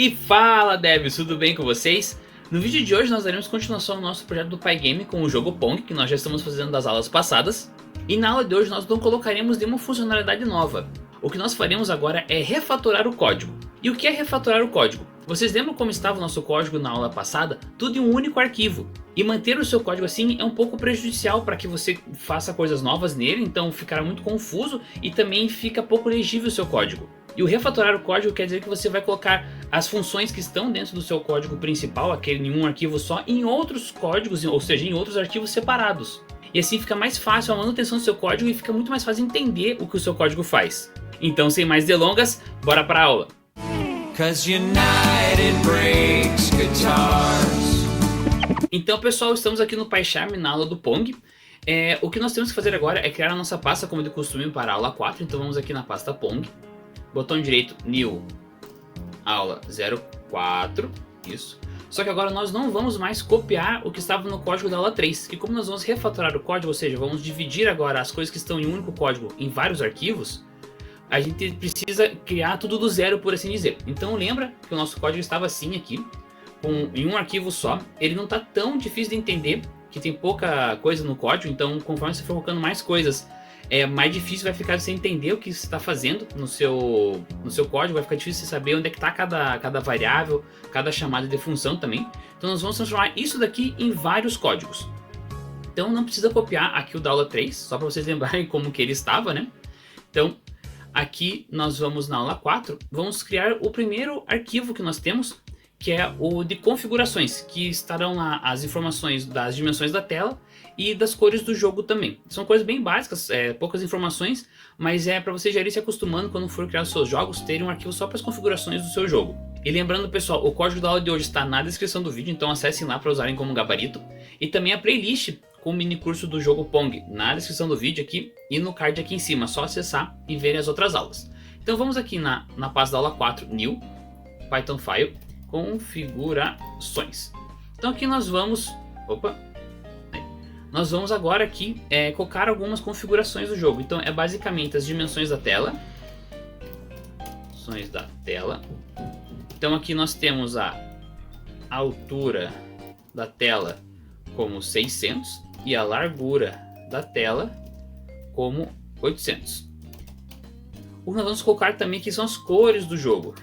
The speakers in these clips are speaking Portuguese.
E fala, devs, tudo bem com vocês? No vídeo de hoje nós daremos continuação ao nosso projeto do Pygame com o jogo Pong, que nós já estamos fazendo das aulas passadas. E na aula de hoje nós não colocaremos nenhuma funcionalidade nova. O que nós faremos agora é refatorar o código. E o que é refatorar o código? Vocês lembram como estava o nosso código na aula passada? Tudo em um único arquivo. E manter o seu código assim é um pouco prejudicial para que você faça coisas novas nele, então ficará muito confuso e também fica pouco legível o seu código. E o refatorar o código quer dizer que você vai colocar as funções que estão dentro do seu código principal, aquele em um arquivo só, em outros códigos, ou seja, em outros arquivos separados. E assim fica mais fácil a manutenção do seu código e fica muito mais fácil entender o que o seu código faz. Então, sem mais delongas, bora para a aula! Então, pessoal, estamos aqui no PyCharm na aula do Pong. O que nós temos que fazer agora é criar a nossa pasta como de costume para a aula 4. Então vamos aqui na pasta Pong. Botão direito, New, aula 04, isso. Só que agora nós não vamos mais copiar o que estava no código da aula 3. E como nós vamos refatorar o código, ou seja, vamos dividir agora as coisas que estão em um único código em vários arquivos, a gente precisa criar tudo do zero, por assim dizer. Então lembra que o nosso código estava assim aqui, em um arquivo só. Ele não está tão difícil de entender, que tem pouca coisa no código, então conforme você for colocando mais coisas, mais difícil vai ficar de você entender o que você está fazendo no seu código, vai ficar difícil você saber onde é que está cada variável, cada chamada de função também. Então nós vamos transformar isso daqui em vários códigos. Então não precisa copiar aqui o da aula 3, só para vocês lembrarem como que ele estava, né? Então aqui nós vamos na aula 4, vamos criar o primeiro arquivo que nós temos, que é o de configurações, que estarão lá as informações das dimensões da tela e das cores do jogo também. São coisas bem básicas, poucas informações, mas é para você já ir se acostumando quando for criar os seus jogos, terem um arquivo só para as configurações do seu jogo. E lembrando, pessoal, o código da aula de hoje está na descrição do vídeo, então acessem lá para usarem como gabarito. E também a playlist com o mini curso do jogo Pong na descrição do vídeo aqui e no card aqui em cima, só acessar e verem as outras aulas. Então vamos aqui na pasta da aula 4, New, Python File, configurações. Então aqui nós vamos, nós vamos agora aqui colocar algumas configurações do jogo. Então é basicamente as dimensões da tela. Então aqui nós temos a altura da tela como 600 e a largura da tela como 800. O que nós vamos colocar também aqui são as cores do jogo.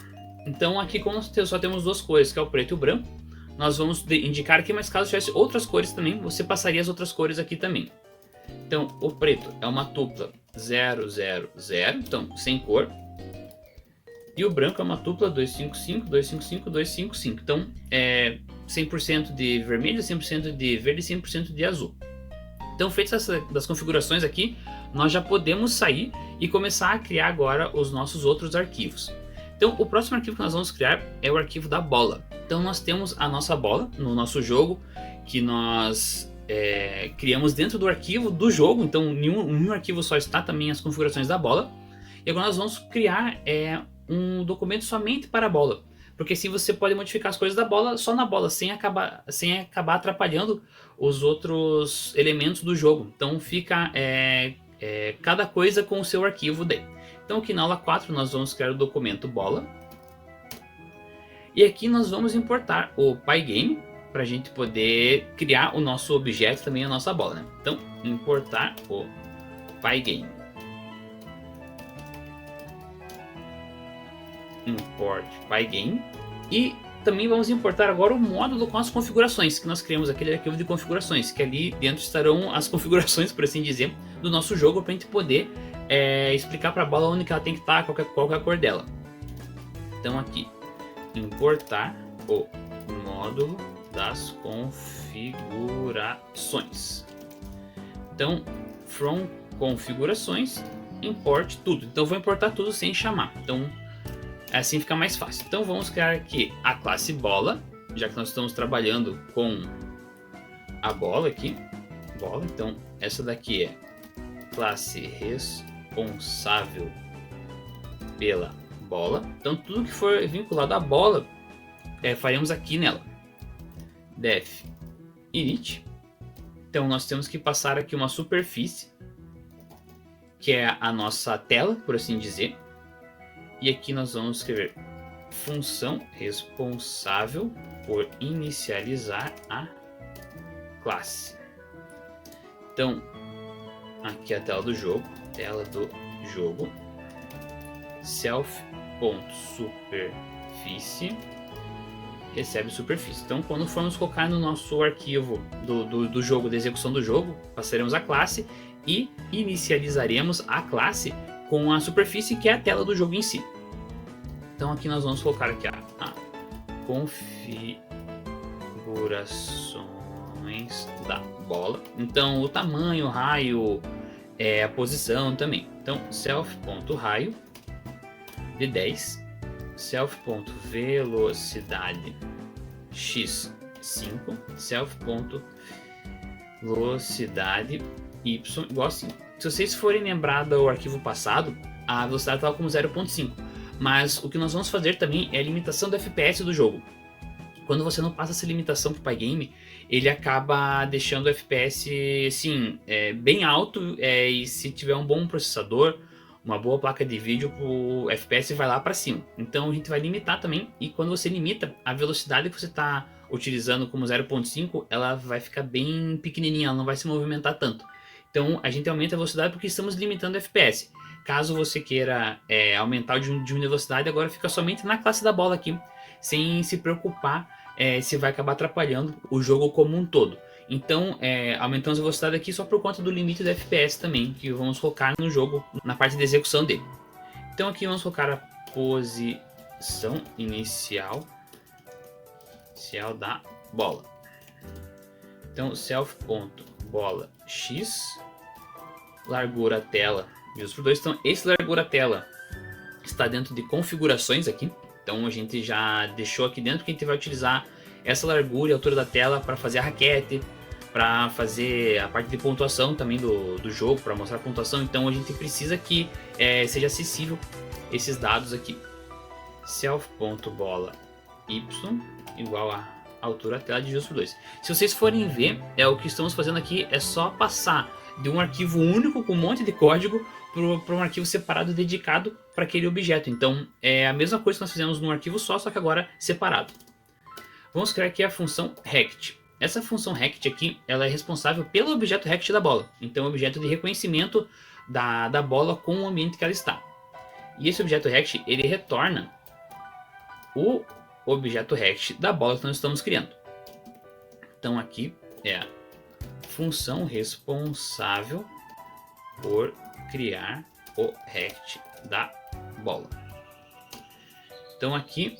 Então aqui, como nós só temos duas cores, que é o preto e o branco, nós vamos indicar aqui, mas caso tivesse outras cores também, você passaria as outras cores aqui também. Então o preto é uma tupla 000, então sem cor. E o branco é uma tupla 255, 255, 255. Então é 100% de vermelho, 100% de verde e 100% de azul. Então feitas das configurações aqui, nós já podemos sair e começar a criar agora os nossos outros arquivos. Então o próximo arquivo que nós vamos criar é o arquivo da bola. Então nós temos a nossa bola no nosso jogo, que nós criamos dentro do arquivo do jogo. Então em um arquivo só está também as configurações da bola. E agora nós vamos criar um documento somente para a bola, porque assim você pode modificar as coisas da bola só na bola, sem acabar atrapalhando os outros elementos do jogo. Então fica cada coisa com o seu arquivo daí. Então aqui na aula 4 nós vamos criar o documento bola. E aqui nós vamos importar o Pygame para a gente poder criar o nosso objeto também, a nossa bola, né? Então importar o Pygame. Import Pygame. E também vamos importar agora o módulo com as configurações, que nós criamos aquele arquivo de configurações, que ali dentro estarão as configurações, por assim dizer, do nosso jogo, para a gente poder explicar para a bola onde que ela tem que estar, qual é a cor dela. Então aqui, importar o módulo das configurações. Então, from configurações, import tudo. Então vou importar tudo sem chamar. Então assim fica mais fácil. Então vamos criar aqui a classe bola, já que nós estamos trabalhando com a bola aqui. Bola, então essa daqui é classe responsável pela bola. Então tudo que for vinculado à bola, faremos aqui nela. Def init. Então nós temos que passar aqui uma superfície, que é a nossa tela, por assim dizer. E aqui nós vamos escrever função responsável por inicializar a classe. Então, aqui é a tela do jogo, self.superfície recebe superfície. Então, quando formos colocar no nosso arquivo do jogo, da execução do jogo, passaremos a classe e inicializaremos a classe com a superfície, que é a tela do jogo em si. Então, aqui nós vamos colocar aqui a configurações da bola. Então, o tamanho, o raio, a posição também. Então, self.raio de 10, self.velocidade x5, self.velocidade y igual assim. Se vocês forem lembrar do arquivo passado, a velocidade estava como 0.5, mas o que nós vamos fazer também é a limitação do FPS do jogo. Quando você não passa essa limitação para o Pygame, ele acaba deixando o FPS assim, bem alto, e se tiver um bom processador, uma boa placa de vídeo, o FPS vai lá para cima. Então a gente vai limitar também, e quando você limita, a velocidade que você está utilizando como 0.5, ela vai ficar bem pequenininha, ela não vai se movimentar tanto. Então a gente aumenta a velocidade porque estamos limitando o FPS. Caso você queira aumentar ou diminuir a velocidade, agora fica somente na classe da bola aqui, sem se preocupar se vai acabar atrapalhando o jogo como um todo. Então, aumentamos a velocidade aqui só por conta do limite do FPS também, que vamos colocar no jogo, na parte de execução dele. Então aqui vamos colocar a posição inicial da bola. Então, self.bola x, largura tela, vezes por 2. Então, esse largura tela está dentro de configurações aqui. Então a gente já deixou aqui dentro que a gente vai utilizar essa largura e altura da tela para fazer a raquete, para fazer a parte de pontuação também do jogo, para mostrar a pontuação. Então a gente precisa que seja acessível esses dados aqui. Self.bola y igual a altura da tela dividido por 2. Se vocês forem ver, o que estamos fazendo aqui é só passar de um arquivo único com um monte de código para um arquivo separado dedicado para aquele objeto. Então é a mesma coisa que nós fizemos num arquivo só que agora separado. Vamos criar aqui a função rect. Essa função rect aqui, ela é responsável pelo objeto rect da bola. Então é o objeto de reconhecimento da bola com o ambiente que ela está. E esse objeto rect, ele retorna o objeto rect da bola que nós estamos criando. Então aqui é a função responsável por criar o rect da bola. Então aqui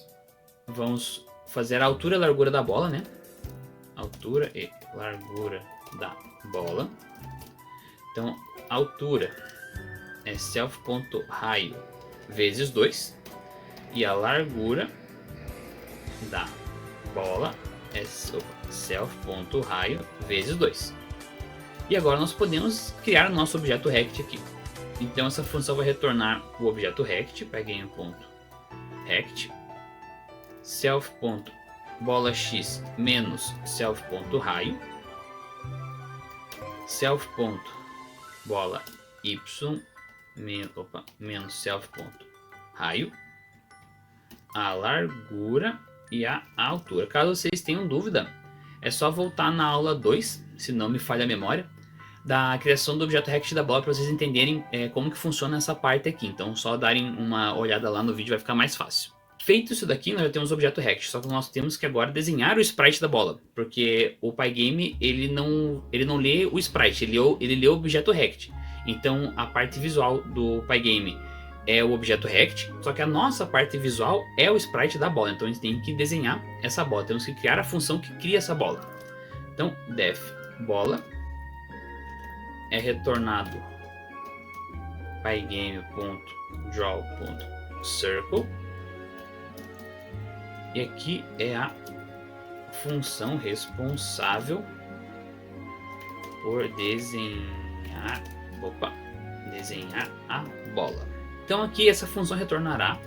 vamos fazer a altura e largura da bola, né? Altura e largura da bola. Então a altura é self.raio vezes 2 e a largura da bola é self.raio vezes 2. E agora nós podemos criar o nosso objeto rect aqui. Então essa função vai retornar o objeto rect, Pygame.rect, self.bola x menos self.raio, self.bola y menos self.raio, a largura e a altura. Caso vocês tenham dúvida, é só voltar na aula 2, se não me falha a memória, da criação do objeto rect da bola, para vocês entenderem como que funciona essa parte aqui. Então só darem uma olhada lá no vídeo, vai ficar mais fácil. Feito isso daqui, nós já temos o objeto rect, só que nós temos que agora desenhar o sprite da bola, porque o Pygame ele não lê o sprite, ele lê o objeto rect. Então a parte visual do Pygame é o objeto rect, só que a nossa parte visual é o sprite da bola. Então a gente tem que desenhar essa bola, temos que criar a função que cria essa bola. Então def bola é retornado pygame.draw.circle, e aqui é a função responsável por desenhar a bola. Então aqui essa função retornará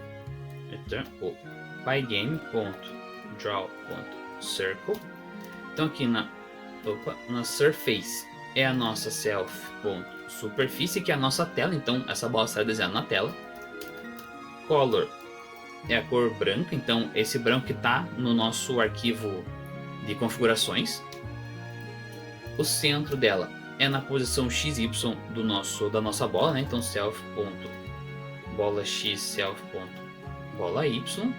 o pygame.draw.circle. Então aqui na surface é a nossa self.superfície, que é a nossa tela. Então essa bola será desenhada na tela. Color é a cor branca, então esse branco que está no nosso arquivo de configurações. O centro dela é na posição XY da nossa bola, né? Então self.bola x, self.bola y.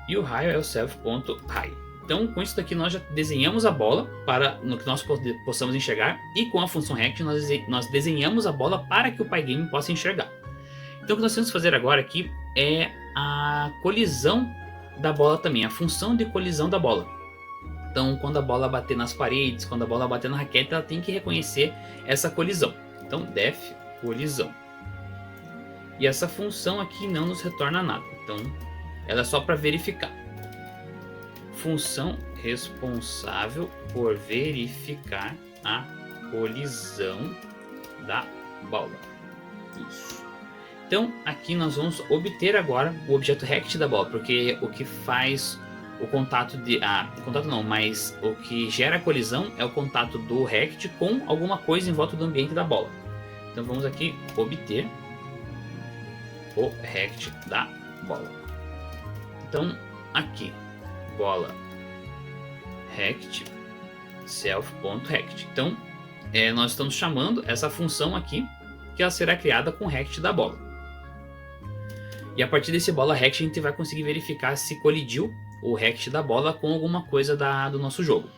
E o raio é o self.raio. Então, com isso daqui nós já desenhamos a bola para no que nós possamos enxergar, e com a função rect nós desenhamos a bola para que o Pygame possa enxergar. Então, o que nós temos que fazer agora aqui é a colisão da bola também, a função de colisão da bola. Então, quando a bola bater nas paredes, quando a bola bater na raquete, ela tem que reconhecer essa colisão. Então, def colisão. E essa função aqui não nos retorna nada. Então, ela é só para verificar. Função responsável por verificar a colisão da bola. Isso. Então, aqui nós vamos obter agora o objeto rect da bola, porque o que faz o contato mas o que gera a colisão é o contato do rect com alguma coisa em volta do ambiente da bola. Então vamos aqui obter o rect da bola. Então aqui bola rect self.rect. Então nós estamos chamando essa função aqui, que ela será criada com o rect da bola. E a partir desse bola rect a gente vai conseguir verificar se colidiu o rect da bola com alguma coisa do nosso jogo.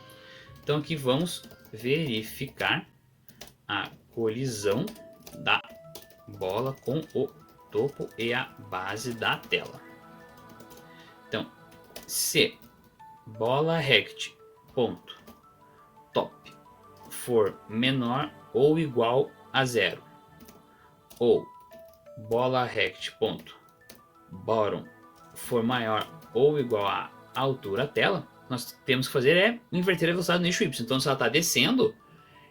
Então aqui vamos verificar a colisão da bola com o topo e a base da tela. Então, se bola rect ponto top for menor ou igual a 0, ou bola rect ponto bottom for maior ou igual à altura da tela, nós temos que fazer é inverter a velocidade no eixo Y. Então, se ela está descendo,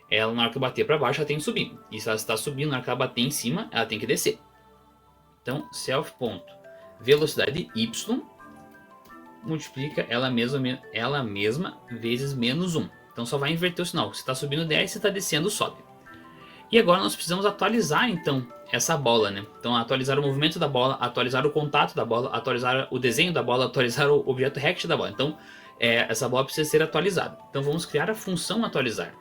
ela na hora que eu bater para baixo ela tem que subir. E se ela está subindo, na hora que ela bater em cima, ela tem que descer. Então, self.velocidade Y multiplica ela mesma vezes menos 1. Então, só vai inverter o sinal. Se está subindo, desce, se está descendo, sobe. E agora nós precisamos atualizar, então, essa bola, né? Então, atualizar o movimento da bola, atualizar o contato da bola, atualizar o desenho da bola, atualizar o objeto rect da bola. Então, essa bola precisa ser atualizada. Então, vamos criar a função atualizar.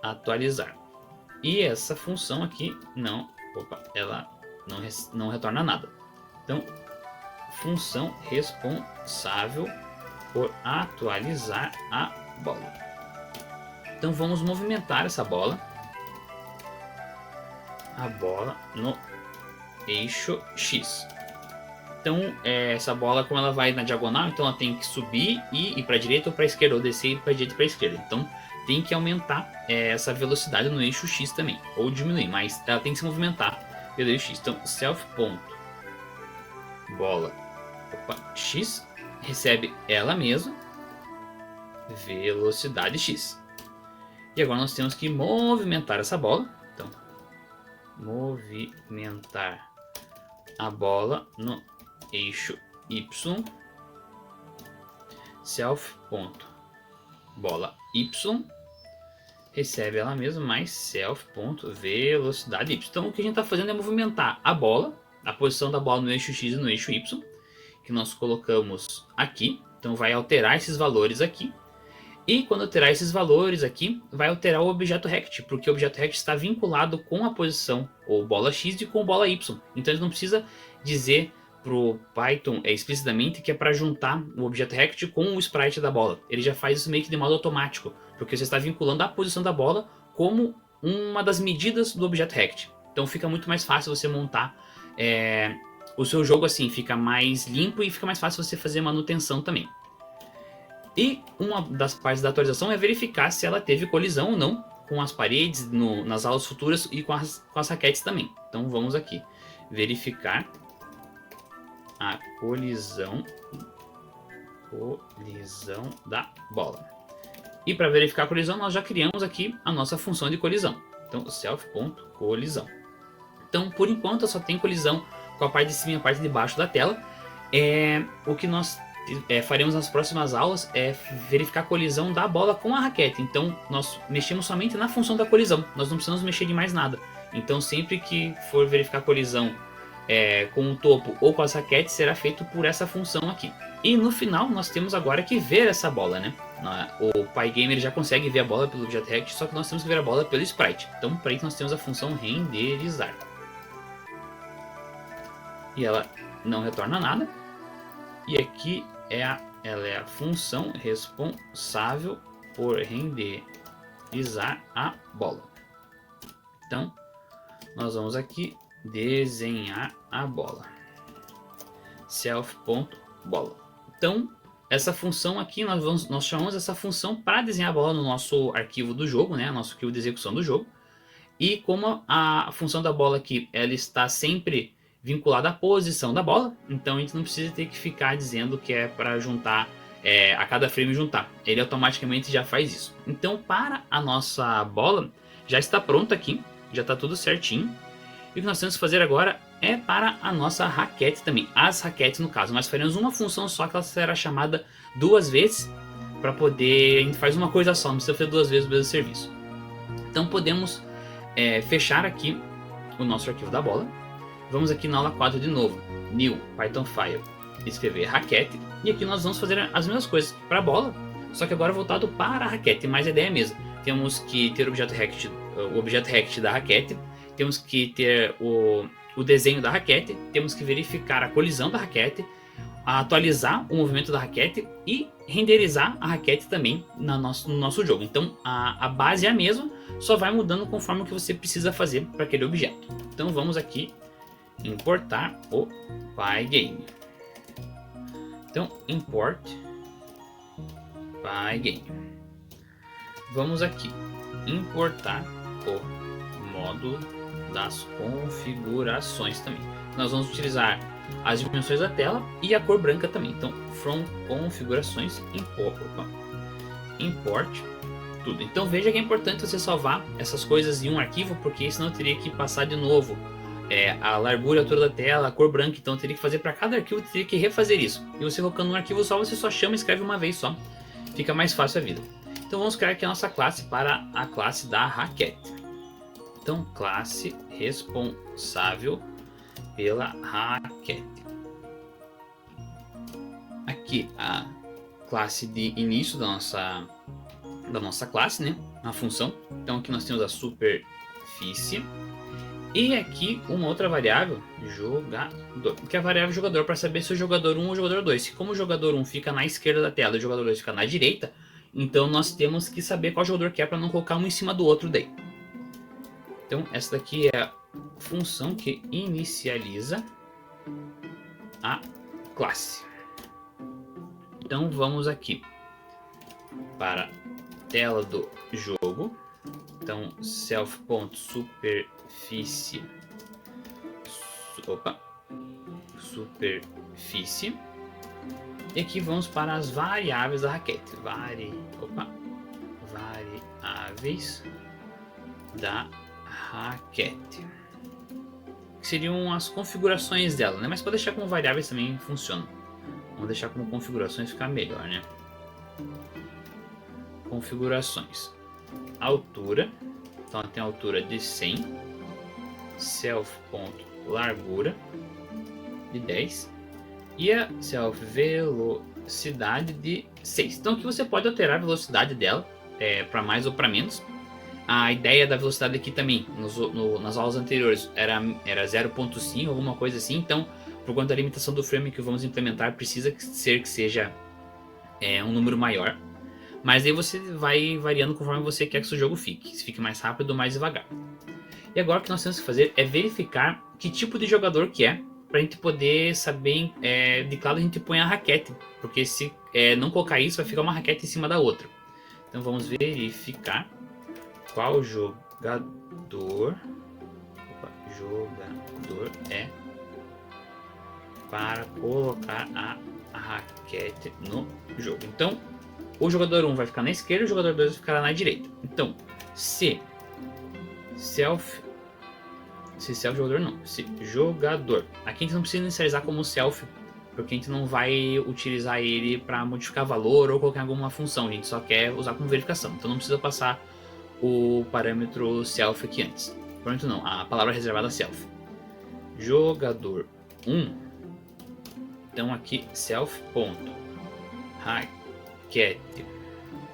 Atualizar. E essa função aqui ela não retorna nada. Então, função responsável por atualizar a bola. Então vamos movimentar essa bola, a bola no eixo X. Então essa bola, como ela vai na diagonal, então ela tem que subir e ir para a direita ou para a esquerda, ou descer e ir para a direita e para a esquerda. Então tem que aumentar essa velocidade no eixo X também, ou diminuir, mas ela tem que se movimentar pelo eixo X. Então self.bola X recebe ela mesma velocidade X. E agora nós temos que movimentar essa bola. Então, movimentar a bola no eixo Y. Self.bola Y recebe ela mesma mais self.velocidade Y. Então o que a gente está fazendo é movimentar a bola, a posição da bola no eixo X e no eixo Y, que nós colocamos aqui. Então vai alterar esses valores aqui. E quando alterar esses valores aqui, vai alterar o objeto rect, porque o objeto rect está vinculado com a posição ou bola X e com bola Y. Então ele não precisa dizer para o Python explicitamente que é para juntar o objeto rect com o sprite da bola. Ele já faz isso meio que de modo automático, porque você está vinculando a posição da bola como uma das medidas do objeto rect. Então fica muito mais fácil você montar o seu jogo assim, fica mais limpo e fica mais fácil você fazer manutenção também. E uma das partes da atualização é verificar se ela teve colisão ou não com as paredes nas aulas futuras e com as raquetes também. Então vamos aqui verificar a colisão da bola. E para verificar a colisão nós já criamos aqui a nossa função de colisão. Então self.colisão. Então por enquanto só tem colisão com a parte de cima e a parte de baixo da tela. O que nós faremos nas próximas aulas é verificar a colisão da bola com a raquete. Então nós mexemos somente na função da colisão, nós não precisamos mexer de mais nada. Então sempre que for verificar a colisão com o topo ou com as raquetes, será feito por essa função aqui. E no final nós temos agora que ver essa bola, né? O PyGamer já consegue ver a bola pelo Objet Rect, só que nós temos que ver a bola pelo Sprite. Então para isso nós temos a função renderizar. E ela não retorna nada. E aqui ela é a função responsável por renderizar a bola. Então nós vamos aqui desenhar a bola. Self.bola. Então essa função aqui, nós chamamos essa função para desenhar a bola no nosso arquivo do jogo, né? Nosso arquivo de execução do jogo. E como a função da bola aqui, ela está sempre vinculada à posição da bola, então a gente não precisa ter que ficar dizendo que é para juntar, a cada frame juntar. Ele automaticamente já faz isso. Então para a nossa bola, já está pronta aqui, já está tudo certinho. E o que nós temos que fazer agora é para a nossa raquete também. As raquetes, no caso, nós faremos uma função só que ela será chamada duas vezes. Para poder, a gente faz uma coisa só, não precisa fazer duas vezes o mesmo serviço. Então podemos fechar aqui o nosso arquivo da bola. Vamos aqui na aula 4 de novo. New, Python File, escrever raquete. E aqui nós vamos fazer as mesmas coisas para a bola, só que agora voltado para a raquete, mas a ideia é a mesma. Temos que ter o Objet Rect da raquete. Temos que ter o desenho da raquete, temos que verificar a colisão da raquete, atualizar o movimento da raquete e renderizar a raquete também no nosso jogo. Então a base é a mesma, só vai mudando conforme o que você precisa fazer para aquele objeto. Então vamos aqui importar o Pygame. Então import Pygame. Vamos aqui importar o módulo das configurações também. Nós vamos utilizar as dimensões da tela e a cor branca também. Então, from configurações, import tudo. Então veja que é importante você salvar essas coisas em um arquivo, porque senão eu teria que passar de novo a largura e a altura da tela, a cor branca. Então eu teria que fazer para cada arquivo, eu teria que refazer isso. E você colocando um arquivo só, você só chama e escreve uma vez só. Fica mais fácil a vida. Então vamos criar aqui a nossa classe para a classe da raquete. Então, classe responsável pela raquete. Aqui a classe de início da nossa classe, né? A função. Então aqui nós temos a superfície. E aqui uma outra variável, jogador. Que é a variável jogador para saber se o jogador 1 ou o jogador 2. Se como o jogador 1 fica na esquerda da tela e o jogador 2 fica na direita, então nós temos que saber qual jogador que é para não colocar um em cima do outro daí. Então essa daqui é a função que inicializa a classe. Então vamos aqui para a tela do jogo. Então self.superfície superfície. E aqui vamos para as variáveis da raquete. Variáveis da raquete. Que seriam as configurações dela, né? Mas para deixar como variáveis também funciona. Vamos deixar como configurações, ficar melhor, né? Configurações. Altura. Então tem a altura de 100. Self.largura de 10. E a self velocidade de 6. Então aqui você pode alterar a velocidade dela para mais ou para menos. A ideia da velocidade aqui também, nas aulas anteriores, era 0.5, alguma coisa assim. Então, por conta da limitação do frame que vamos implementar, precisa que seja um número maior. Mas aí você vai variando conforme você quer que o seu jogo fique. Se fique mais rápido ou mais devagar. E agora o que nós temos que fazer é verificar que tipo de jogador que é, para a gente poder saber de que lado a gente põe a raquete. Porque se não colocar isso, vai ficar uma raquete em cima da outra. Então vamos verificar qual jogador é para colocar a raquete no jogo. Então o jogador 1 vai ficar na esquerda e o jogador 2 vai ficar na direita. Então se jogador. Aqui a gente não precisa inicializar como self, porque a gente não vai utilizar ele para modificar valor ou colocar alguma função. A gente só quer usar como verificação. Então não precisa passar o parâmetro self aqui antes. Pronto, não. A palavra reservada self. Jogador 1. Então aqui self ponto raquete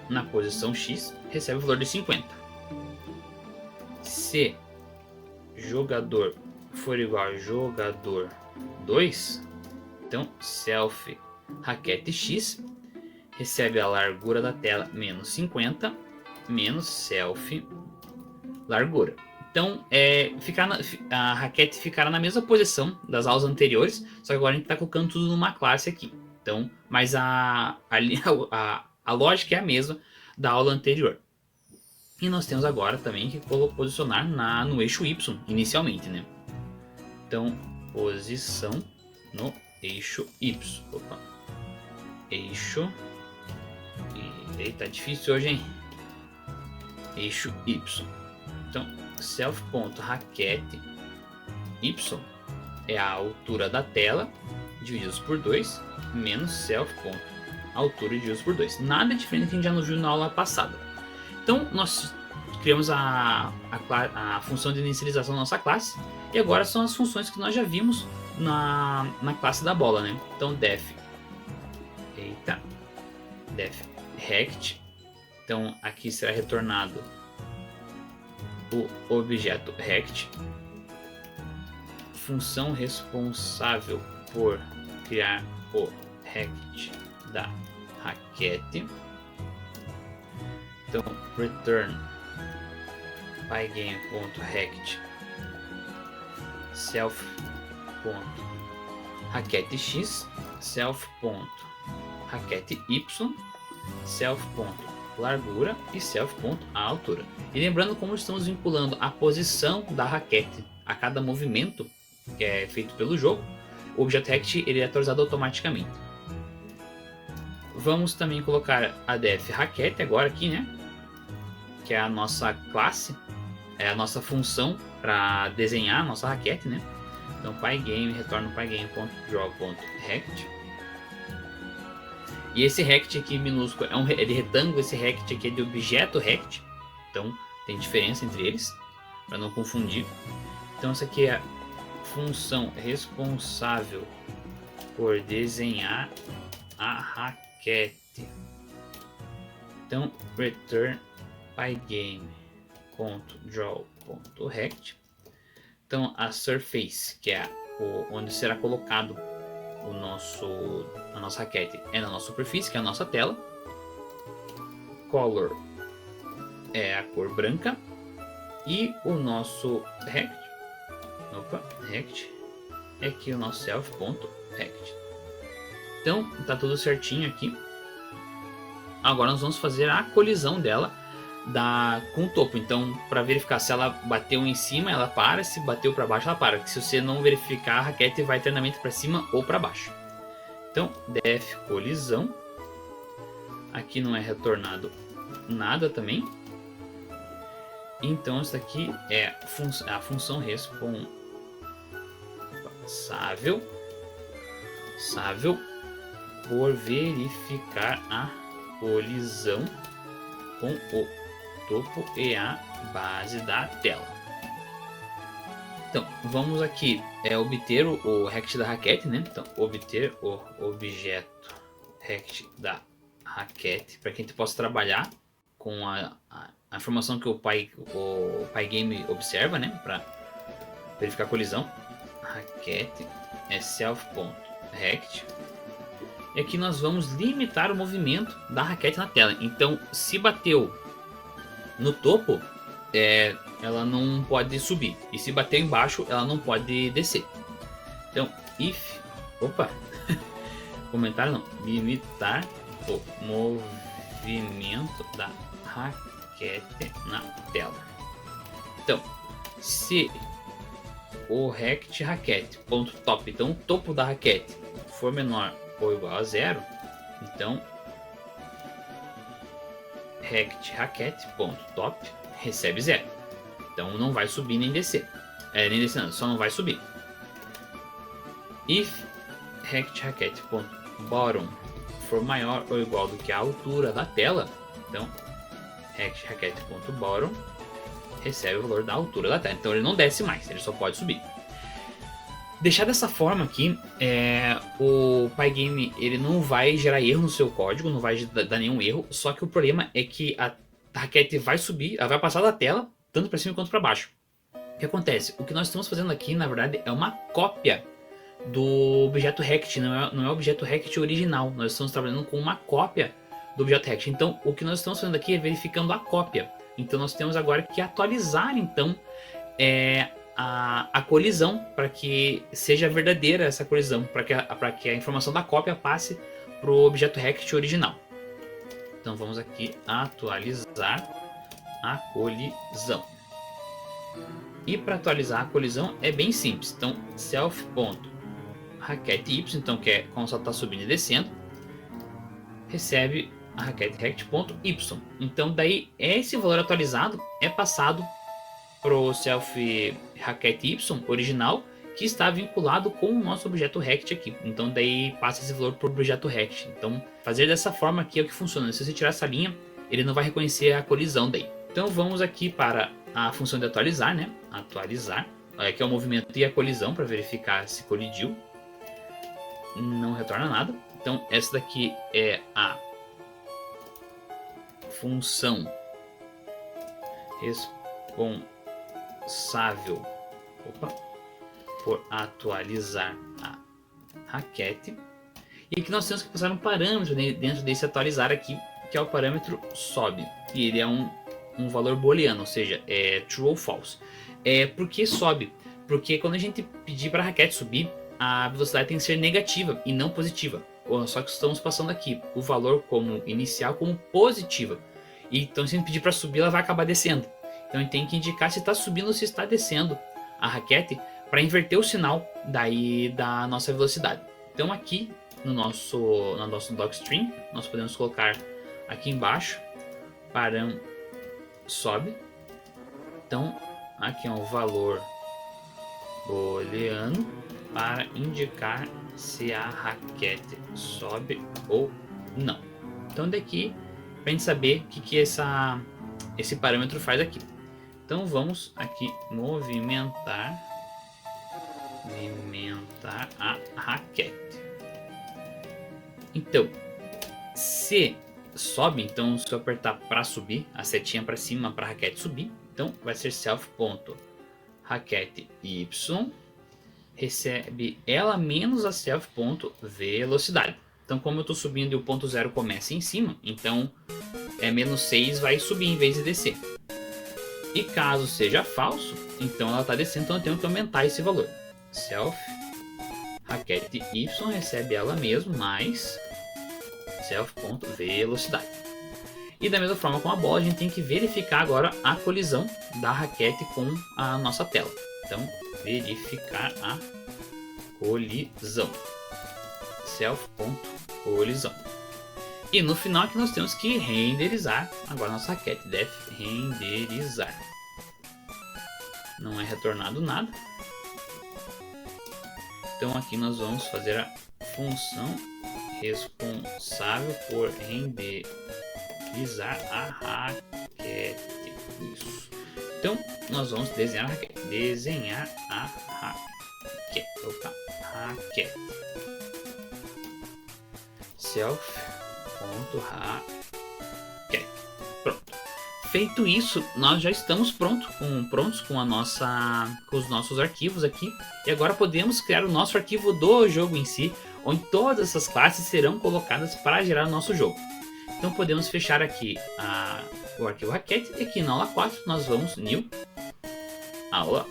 na posição X recebe o valor de 50. Se jogador for igual a jogador 2, então self raquete X recebe a largura da tela menos 50 menos self largura. Então a raquete ficará na mesma posição das aulas anteriores, só que agora a gente está colocando tudo numa classe aqui. Então, mas a lógica é a mesma da aula anterior. E nós temos agora também que posicionar no eixo Y inicialmente, né? Então, posição no eixo Y. Opa. Eixo. Eita, difícil hoje, hein? Eixo Y. Então, self.raquete Y é a altura da tela divididos por 2 menos self.altura divididos por 2. Nada diferente que a gente já nos viu na aula passada. Então, nós criamos a função de inicialização da nossa classe. E agora são as funções que nós já vimos na classe da bola, né? Então, def rect. Então, aqui será retornado o objeto rect. Função responsável por criar o rect da raquete. Então, return pygame.rect self.raquete.x self.raquete.y self.largura e self.altura. E lembrando como estamos vinculando a posição da raquete a cada movimento que é feito pelo jogo, o objeto rect ele é atualizado automaticamente. Vamos também colocar a def raquete agora aqui, né? Que é a nossa classe, é a nossa função para desenhar a nossa raquete, né? Então pygame retorna pygame.draw.rect. E esse rect aqui minúsculo é de retângulo, esse rect aqui é de objeto rect. Então tem diferença entre eles, para não confundir. Então essa aqui é a função responsável por desenhar a raquete. Então return pygame.draw.rect. Então a surface, que é onde será colocado a nossa raquete, é na nossa superfície, que é a nossa tela. Color é a cor branca. E o nosso rect é aqui o nosso self.rect. Então tá tudo certinho aqui. Agora nós vamos fazer a colisão dela com o topo. Então, para verificar se ela bateu em cima, ela para. Se bateu para baixo, ela para. Se você não verificar, a raquete vai eternamente para cima ou para baixo. Então, def colisão. Aqui não é retornado nada também. Então, isso aqui é a função responsável por verificar a colisão com o topo e a base da tela. Então, vamos aqui obter o rect da raquete, né? Então, obter o objeto rect da raquete, para que a gente possa trabalhar com a informação que o pygame observa, né? Para verificar a colisão. Raquete é self.rect. E aqui nós vamos limitar o movimento da raquete na tela. Então, se bateu no topo, ela não pode subir. E se bateu embaixo, ela não pode descer. Então, if... Opa! Comentário não. Limitar o movimento da raquete na tela. Então, se o rect raquete.top, então o topo da raquete for menor ou igual a 0, então rect raquete.top recebe 0. Então não vai subir nem descer. Nem descer não, só não vai subir. If rect raquete.bottom for maior ou igual do que a altura da tela, então rect raquete.bottom recebe o valor da altura da Terra. Então ele não desce mais, ele só pode subir. Deixar dessa forma aqui, o Pygame ele não vai gerar erro no seu código, não vai dar nenhum erro, só que o problema é que a raquete vai subir, ela vai passar da tela, tanto para cima quanto para baixo. O que acontece? O que nós estamos fazendo aqui, na verdade, é uma cópia do objeto Rect, não é o objeto Rect original, nós estamos trabalhando com uma cópia do objeto Rect. Então, o que nós estamos fazendo aqui é verificando a cópia. Então, nós temos agora que atualizar, então, a colisão para que seja verdadeira essa colisão, para que a informação da cópia passe para o objeto Rect original. Então vamos aqui atualizar a colisão. E para atualizar a colisão é bem simples. Então self.raquete.y, então que é quando só está subindo e descendo, recebe a raquete rect.y. Então daí esse valor atualizado é passado pro self raquete y original, que está vinculado com o nosso objeto rect aqui. Então daí passa esse valor para o objeto rect. Então fazer dessa forma aqui é o que funciona. Se você tirar essa linha, ele não vai reconhecer a colisão daí. Então vamos aqui para a função de atualizar, né? Atualizar, que é o movimento e a colisão para verificar se colidiu. Não retorna nada. Então essa daqui é a função responsável por atualizar a raquete. E aqui nós temos que passar um parâmetro dentro desse atualizar aqui, que é o parâmetro sobe. E ele é um valor booleano, ou seja, é true ou false. Por que sobe? Porque quando a gente pedir para a raquete subir, a velocidade tem que ser negativa e não positiva. Só que estamos passando aqui o valor como inicial como positiva. E então se a gente pedir para subir, ela vai acabar descendo. Então a gente tem que indicar se está subindo ou se está descendo a raquete para inverter o sinal daí da nossa velocidade. Então aqui no nosso docstring nós podemos colocar aqui embaixo param sobe. Então aqui é um valor booleano para indicar se a raquete sobe ou não. Então daqui para a gente saber o que esse parâmetro faz aqui. Então vamos aqui movimentar a raquete. Então, se sobe, então se eu apertar para subir, a setinha para cima para a raquete subir, então vai ser self.raquete y recebe ela menos a self.velocidade. Então como eu estou subindo e o ponto zero começa em cima, então menos 6 vai subir em vez de descer. E caso seja falso, então ela está descendo, então eu tenho que aumentar esse valor. Self raquete y recebe ela mesmo mais self.velocidade. E da mesma forma com a bola, a gente tem que verificar agora a colisão da raquete com a nossa tela. Então, verificar a colisão. Self.colisão. E no final aqui nós temos que renderizar agora nossa raquete. Def renderizar. Não é retornado nada. Então aqui nós vamos fazer a função responsável por renderizar a raquete. Isso. Então nós vamos desenhar a raquete. Desenhar a raquete. Raquete. Self.raquete. Pronto. Feito isso, nós já estamos prontos com os nossos arquivos aqui. E agora podemos criar o nosso arquivo do jogo em si, onde todas essas classes serão colocadas para gerar o nosso jogo. Então podemos fechar aqui o arquivo raquete e aqui na aula 4 nós vamos new aula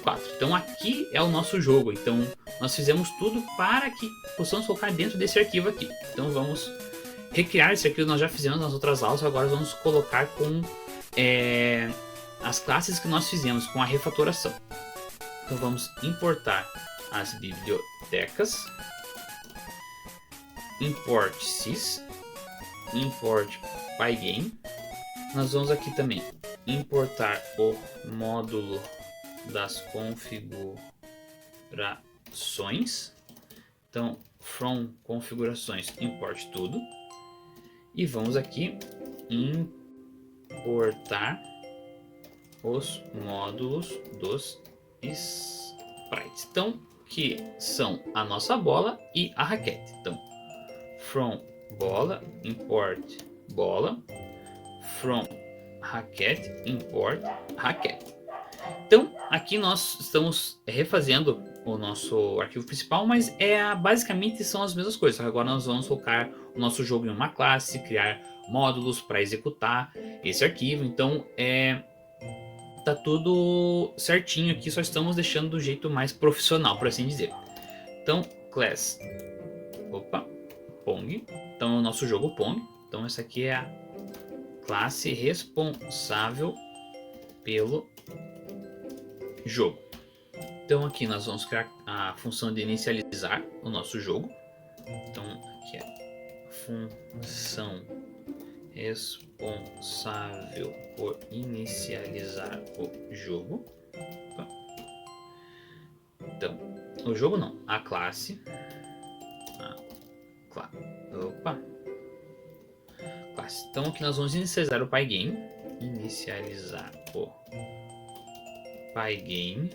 04. Então aqui é o nosso jogo. Então nós fizemos tudo para que possamos colocar dentro desse arquivo aqui. Então vamos recriar esse arquivo, nós já fizemos nas outras aulas, agora vamos colocar com as classes que nós fizemos com a refatoração. Então vamos importar as bibliotecas, import sys, import pygame. Nós vamos aqui também importar o módulo das configurações. Então from configurações import tudo. E vamos aqui importar os módulos dos sprites. Então, que são a nossa bola e a raquete. Então, from bola, import bola, from raquete, import raquete. Então, aqui nós estamos refazendo o nosso arquivo principal, mas basicamente são as mesmas coisas. Agora nós vamos colocar o nosso jogo em uma classe, criar módulos para executar esse arquivo. Então, tá tudo certinho aqui, só estamos deixando do jeito mais profissional, por assim dizer. Então, class, Pong. Então, é o nosso jogo Pong. Então, essa aqui é a classe responsável pelo jogo. Então, aqui nós vamos criar a função de inicializar o nosso jogo. Então, aqui é função responsável por inicializar o jogo. Então, o jogo não, a classe. Classe. Então, aqui nós vamos inicializar o Pygame. Inicializar o Pygame.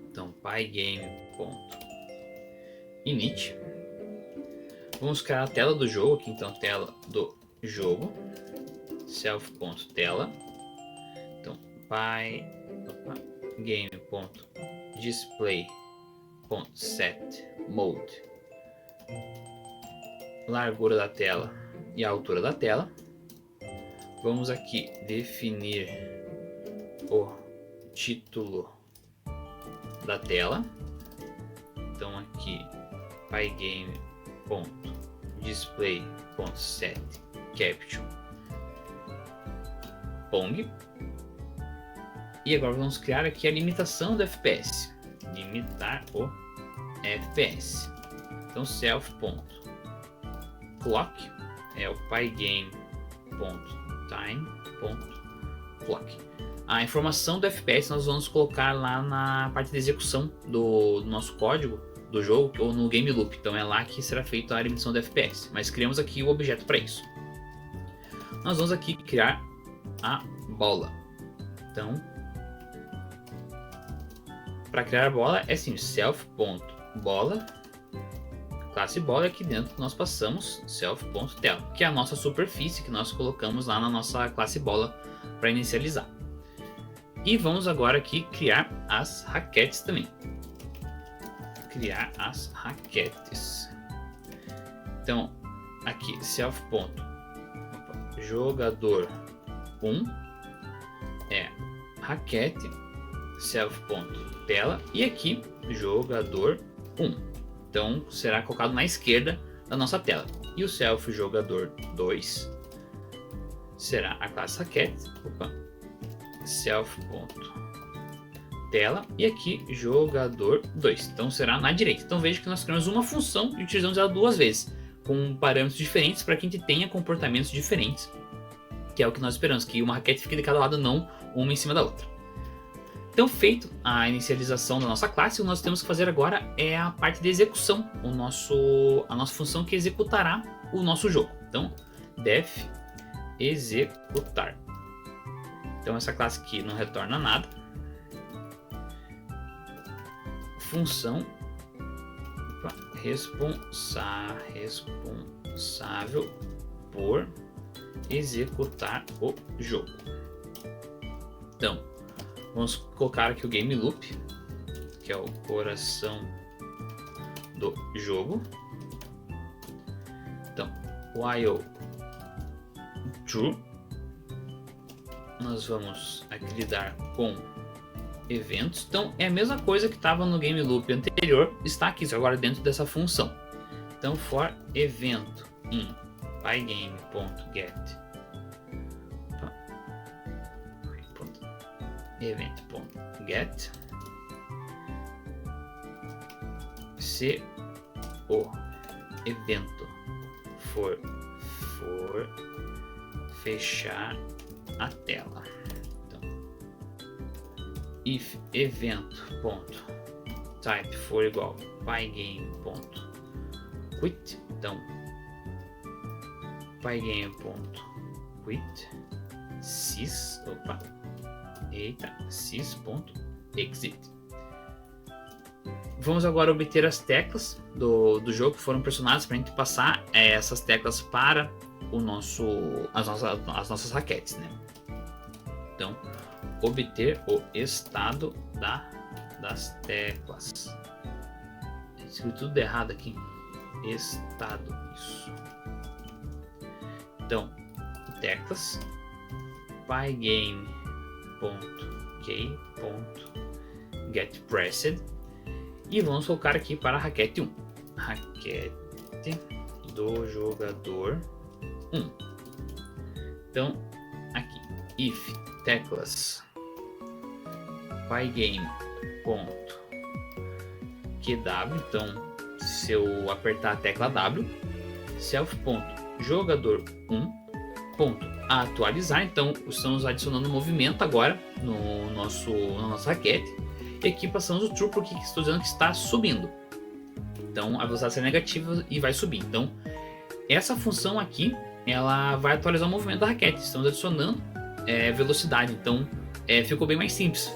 Então, pygame.init. Vamos criar a tela do jogo aqui, então, tela do jogo. Self.tela. Então, pygame.display.setMode. Largura da tela e a altura da tela. Vamos aqui definir o título da tela. Então aqui pygame.display.setCaption Pong. E agora vamos criar aqui a limitação do FPS. Limitar o FPS. Então self.clock é o pygame.time.clock. A informação do FPS nós vamos colocar lá na parte de execução do nosso código do jogo ou no game loop. Então é lá que será feita a limitação do FPS. Mas criamos aqui o objeto para isso. Nós vamos aqui criar a bola. Então, para criar a bola é assim, self.bola, classe bola, e aqui dentro nós passamos self.tela, que é a nossa superfície que nós colocamos lá na nossa classe bola para inicializar. E vamos agora aqui criar as raquetes também. Criar as raquetes. Então, aqui self.jogador 1 é raquete, self.tela, e aqui jogador 1. Então será colocado na esquerda da nossa tela. E o self jogador 2 será a classe raquete, self.tela, e aqui jogador 2. Então será na direita. Então veja que nós criamos uma função e utilizamos ela duas vezes, com parâmetros diferentes para que a gente tenha comportamentos diferentes, que é o que nós esperamos, que uma raquete fique de cada lado, não uma em cima da outra. Então, feito a inicialização da nossa classe, o que nós temos que fazer agora é a parte de execução, a nossa função que executará o nosso jogo. Então, def executar. Então, essa classe aqui não retorna nada. Função responsável por executar o jogo. Então, vamos colocar aqui o game loop, que é o coração do jogo. Então, while true, nós vamos aqui lidar com eventos. Então, é a mesma coisa que estava no game loop anterior, está aqui agora dentro dessa função. Então, for evento in pygame.get event.get, se o evento for fechar a tela. Então, if evento.type for igual pygame.quit, então pygame.quit sys Eita, sys.exit. Vamos agora obter as teclas do jogo que foram pressionadas para a gente passar essas teclas para as nossas raquetes, né? Então, obter o estado das teclas. Escrevi tudo errado aqui. Estado, isso. Então, teclas pygame.k.getPressed e vamos colocar aqui para a raquete 1. Raquete do jogador 1. Então, aqui, if teclas pygame.qw, então se eu apertar a tecla W, self.jogador1.atualizar, então estamos adicionando movimento agora na nossa raquete, e aqui passamos o true porque estou dizendo que está subindo, então a velocidade é negativa e vai subir. Então essa função aqui ela vai atualizar o movimento da raquete, estamos adicionando velocidade, então ficou bem mais simples.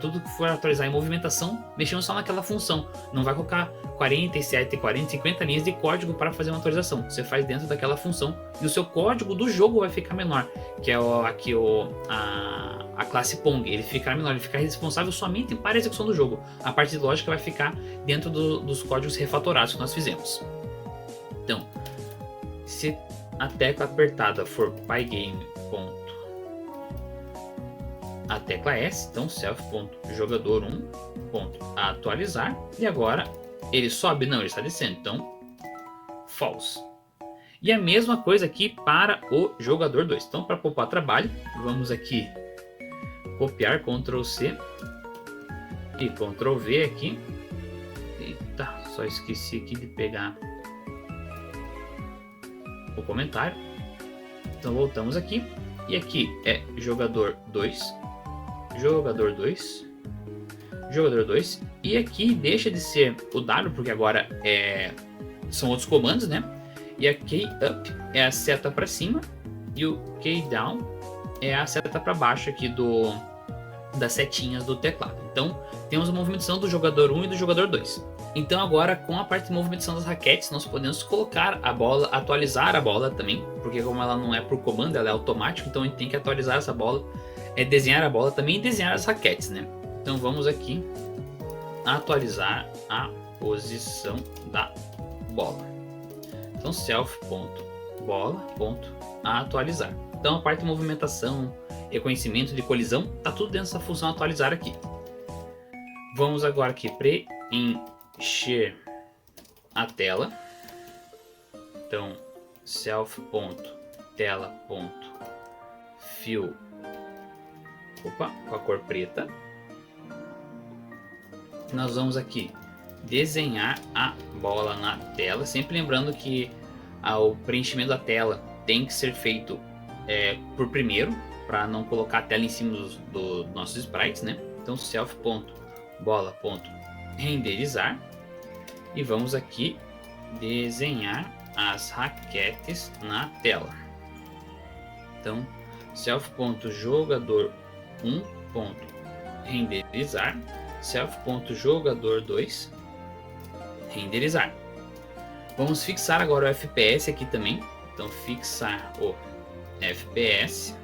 Tudo que for atualizar em movimentação, mexemos só naquela função. Não vai colocar 47, 40, 50 linhas de código para fazer uma atualização. Você faz dentro daquela função e o seu código do jogo vai ficar menor, que é a classe Pong. Ele fica menor, ele fica responsável somente para a execução do jogo. A parte de lógica vai ficar dentro dos códigos refatorados que nós fizemos. Então, se a tecla apertada for pygame. A tecla S, então self.jogador1.atualizar, e agora ele sobe? Não, ele está descendo, então false. E a mesma coisa aqui para o jogador 2. Então, para poupar trabalho, vamos aqui copiar, Ctrl C e Ctrl V aqui. Eita, só esqueci aqui de pegar o comentário. Então voltamos aqui, e aqui é jogador 2, jogador 2, jogador 2, e aqui deixa de ser o W, porque agora são outros comandos, né? E a key up é a seta para cima, e o key down é a seta para baixo aqui das setinhas do teclado. Então temos a movimentação do jogador 1 e do jogador 2. Então agora, com a parte de movimentação das raquetes, nós podemos colocar a bola, atualizar a bola também, porque como ela não é por comando, ela é automática, então a gente tem que atualizar essa bola, desenhar a bola também e desenhar as raquetes, né? Então vamos aqui atualizar a posição da bola. Então self.bola.atualizar. Então a parte de movimentação, reconhecimento de colisão, tá tudo dentro dessa função atualizar aqui. Vamos agora aqui preencher a tela. Então self.tela.fill, com a cor preta. Nós vamos aqui desenhar a bola na tela, sempre lembrando que o preenchimento da tela tem que ser feito por primeiro, para não colocar a tela em cima dos nossos sprites, né? Então self.bola.renderizar, e vamos aqui desenhar as raquetes na tela. Então self.jogador1.renderizar, self.jogador2 renderizar. Vamos fixar agora o FPS aqui também. Então fixar o FPS,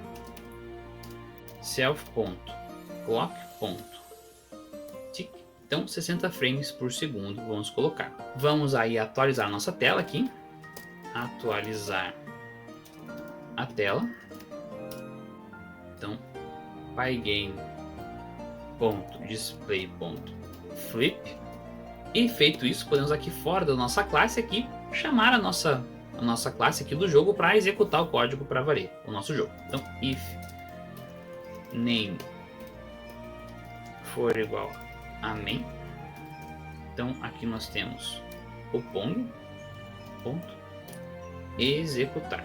self.clock.tick. Então 60 frames por segundo vamos colocar. Vamos aí atualizar a nossa tela aqui. Atualizar a tela. Então pygame.display.flip. E feito isso, podemos aqui fora da nossa classe aqui chamar a nossa classe aqui do jogo para executar o código para valer o nosso jogo. Então if name for igual a main, então aqui nós temos o Pong ponto executar.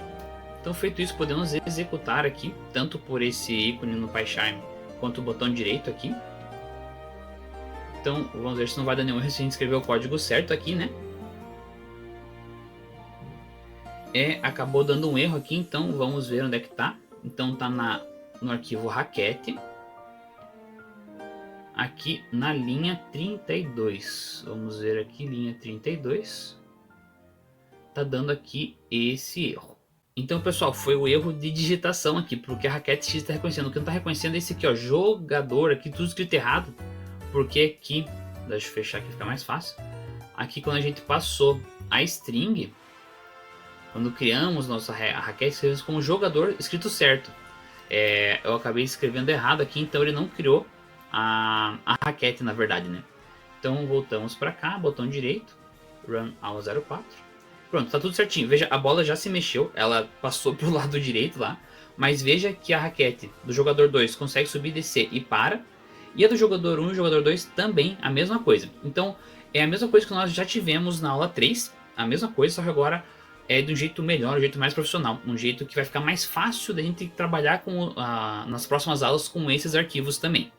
Então feito isso, podemos executar aqui tanto por esse ícone no PyCharm quanto o botão direito aqui. Então vamos ver se não vai dar nenhum erro se a gente escrever o código certo aqui, né? Acabou dando um erro aqui, então vamos ver onde é que tá. Então tá no arquivo raquete, aqui na linha 32. Vamos ver aqui, linha 32. Tá dando aqui esse erro. Então, pessoal, foi o erro de digitação aqui, porque a Raquete X está reconhecendo. O que não está reconhecendo é esse aqui, ó, jogador, aqui tudo escrito errado, porque aqui, deixa eu fechar aqui, fica mais fácil. Aqui, quando a gente passou a string, quando criamos nossa Raquete, escrevemos como jogador escrito certo. Eu acabei escrevendo errado aqui, então ele não criou a Raquete, na verdade, né? Então, voltamos para cá, botão direito, run aula 04. Pronto, tá tudo certinho. Veja, a bola já se mexeu, ela passou pro lado direito lá, mas veja que a raquete do jogador 2 consegue subir, descer e para, e a do jogador 1 e o jogador 2 também a mesma coisa. Então, é a mesma coisa que nós já tivemos na aula 3, a mesma coisa, só que agora é de um jeito melhor, um jeito mais profissional, um jeito que vai ficar mais fácil da gente trabalhar nas próximas aulas com esses arquivos também.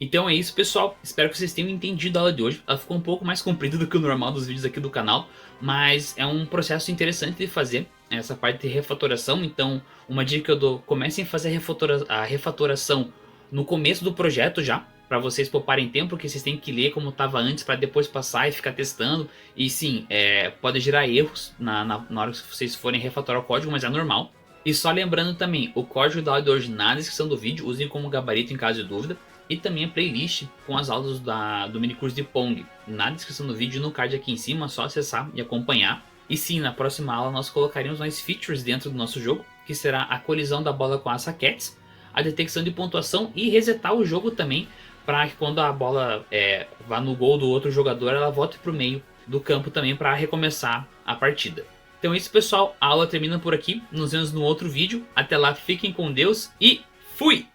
Então é isso, pessoal, espero que vocês tenham entendido a aula de hoje. Ela ficou um pouco mais comprida do que o normal dos vídeos aqui do canal, mas é um processo interessante de fazer, essa parte de refatoração. Então uma dica que eu dou, comecem a fazer a refatoração no começo do projeto já, para vocês pouparem tempo, porque vocês têm que ler como estava antes para depois passar e ficar testando. E sim, pode gerar erros na hora que vocês forem refatorar o código, mas é normal. E só lembrando também, o código da aula de hoje na descrição do vídeo, usem como gabarito em caso de dúvida. E também a playlist com as aulas do minicurso de Pong na descrição do vídeo e no card aqui em cima, só acessar e acompanhar. E sim, na próxima aula nós colocaremos mais features dentro do nosso jogo, que será a colisão da bola com as raquetes, a detecção de pontuação e resetar o jogo também, para que quando a bola vá no gol do outro jogador, ela volte para o meio do campo também para recomeçar a partida. Então é isso, pessoal, a aula termina por aqui, nos vemos no outro vídeo, até lá, fiquem com Deus e fui!